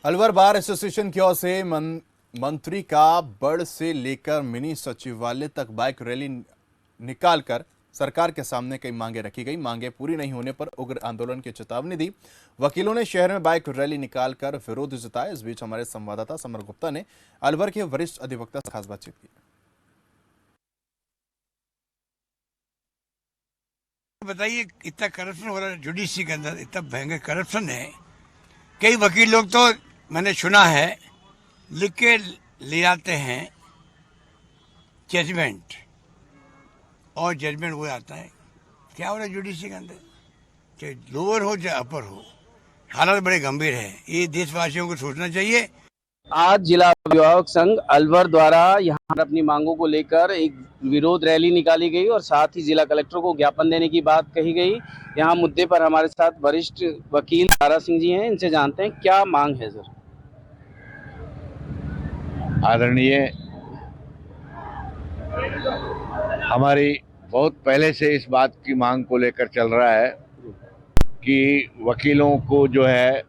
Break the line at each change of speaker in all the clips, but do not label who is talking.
Alwar bar association की ओर से मंत्री का बड़ से लेकर मिनी सचिवालय तक बाइक रैली निकालकर सरकार के सामने कई मांगे रखी गई। मांगे पूरी नहीं होने पर उग्र आंदोलन की चेतावनी दी। वकीलों ने शहर में बाइक रैली निकालकर विरोध जताया। इस बीच हमारे संवाददाता समर गुप्ता ने अलवर के वरिष्ठ अधिवक्ता से खास बातचीत की।
बताइए, इतना करप्शन हो रहा है जुडिशरी के अंदर, इतना भयंकर करप्शन है। कई वकील लोग तो मैंने सुना है लिख के ले आते हैं जजमेंट, और जजमेंट वो आता है। क्या हो रहा है जुडिशरी के अंदर, चाहे लोअर हो चाहे अपर हो, हालात बड़े गंभीर है। ये देशवासियों को सोचना चाहिए।
आज जिला अभिभावक संघ अलवर द्वारा यहाँ अपनी मांगों को लेकर एक विरोध रैली निकाली गई और साथ ही जिला कलेक्टर को ज्ञापन देने की बात कही गई। यहाँ मुद्दे पर हमारे साथ वरिष्ठ वकील तारा सिंह जी हैं, इनसे जानते हैं क्या मांग है सर।
आदरणीय, हमारी बहुत पहले से इस बात की मांग को लेकर चल रहा है कि वकीलों को जो है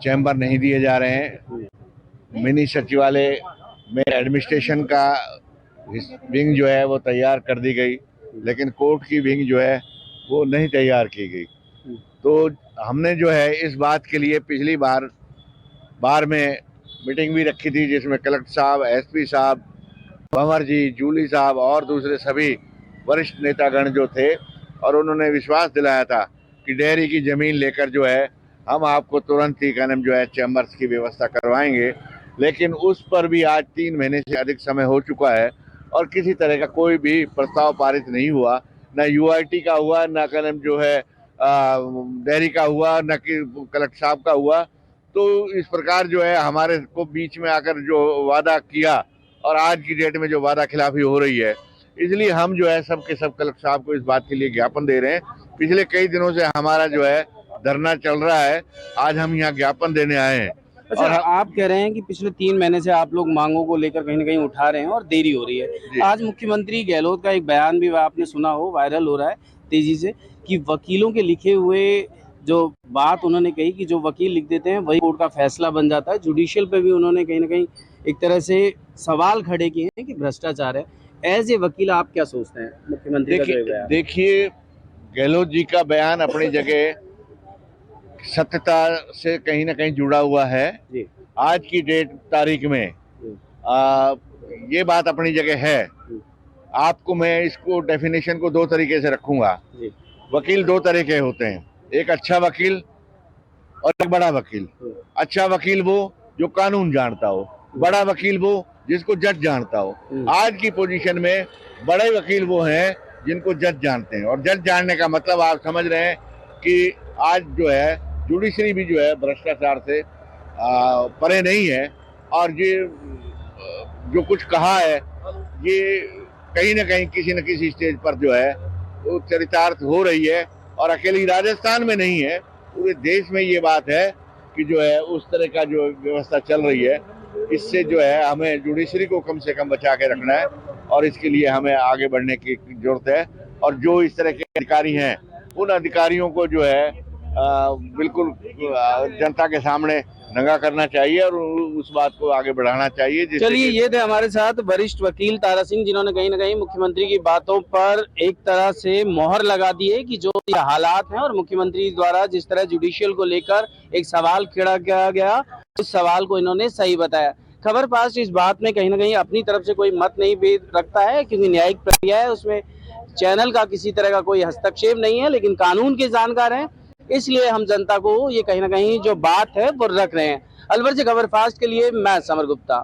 चैम्बर नहीं दिए जा रहे हैं। मिनी सचिवालय में एडमिनिस्ट्रेशन का विंग जो है वो तैयार कर दी गई, लेकिन कोर्ट की विंग जो है वो नहीं तैयार की गई। तो हमने जो है इस बात के लिए पिछली बार में मीटिंग भी रखी थी, जिसमें कलेक्टर साहब, एसपी साहब, भंवर जी, जूली साहब और दूसरे सभी वरिष्ठ नेतागण जो थे, और उन्होंने विश्वास दिलाया था कि डेयरी की ज़मीन लेकर जो है हम आपको तुरंत ही कानून जो है चैम्बर्स की व्यवस्था करवाएंगे। लेकिन उस पर भी आज 3 महीने से अधिक समय हो चुका है और किसी तरह का कोई भी प्रस्ताव पारित नहीं हुआ। न यूआईटी का हुआ, न कानून जो है डेयरी का हुआ, न कि कलेक्टर साहब का हुआ। तो इस प्रकार जो है हमारे को बीच में आकर जो वादा किया और आज की डेट में जो वादा खिलाफी हो रही है, इसलिए हम जो है सब के सब कलेक्टर साहब को इस बात के लिए ज्ञापन दे रहे हैं। पिछले कई दिनों से हमारा जो है धरना चल रहा है, आज हम यहाँ ज्ञापन देने आए हैं।
अच्छा, और आप कह रहे हैं कि पिछले 3 महीने से आप लोग मांगों को लेकर कहीं ना कहीं उठा रहे हैं और देरी हो रही है। आज मुख्यमंत्री गहलोत का एक बयान भी आपने सुना हो, वायरल हो रहा है तेजी से, कि वकीलों के लिखे हुए जो बात उन्होंने कही कि जो वकील लिख देते हैं वही कोर्ट का फैसला बन जाता है। जुडिशियल पे भी उन्होंने कहीं ना कहीं एक तरह से सवाल खड़े किए हैं कि भ्रष्टाचार है। एज ए वकील आप क्या सोचते हैं मुख्यमंत्री का जो बयान?
देखिए, गहलोत जी का बयान अपनी जगह सत्यता से कहीं ना कहीं जुड़ा हुआ है। आज की तारीख में ये बात अपनी जगह है। आपको मैं इसको डेफिनेशन को 2 तरीके से रखूंगा। वकील 2 तरह के होते हैं, एक अच्छा वकील और एक बड़ा वकील। अच्छा वकील वो जो कानून जानता हो, बड़ा वकील वो जिसको जज जानता हो। आज की पोजीशन में बड़े वकील वो हैं जिनको जज जानते हैं, और जज जानने का मतलब आप समझ रहे हैं कि आज जो है जुडिशरी भी जो है भ्रष्टाचार से परे नहीं है। और ये जो कुछ कहा है ये कहीं ना कहीं किसी न किसी स्टेज पर जो है वो चरितार्थ हो रही है, और अकेली राजस्थान में नहीं है, पूरे देश में ये बात है कि जो है उस तरह का जो व्यवस्था चल रही है, इससे जो है हमें जुडिशरी को कम से कम बचा के रखना है, और इसके लिए हमें आगे बढ़ने की जरूरत है। और जो इस तरह के अधिकारी हैं उन अधिकारियों को जो है बिल्कुल जनता के सामने नंगा करना चाहिए और उस बात को आगे बढ़ाना चाहिए।
चलिए, ये थे हमारे साथ वरिष्ठ वकील तारा सिंह, जिन्होंने कहीं ना कहीं मुख्यमंत्री की बातों पर एक तरह से मोहर लगा दी है कि जो हालात हैं और मुख्यमंत्री द्वारा जिस तरह जुडिशियल को लेकर एक सवाल खड़ा किया गया, उस सवाल को इन्होंने सही बताया। खबर पास इस बात में कहीं ना कहीं अपनी तरफ से कोई मत नहीं रखता है, क्योंकि न्यायिक प्रक्रिया है, उसमें चैनल का किसी तरह का कोई हस्तक्षेप नहीं है, लेकिन कानून के जानकार हैं, इसलिए हम जनता को ये कहीं ना कहीं जो बात है वो रख रहे हैं। अलवर से खबर फास्ट के लिए मैं समर गुप्ता।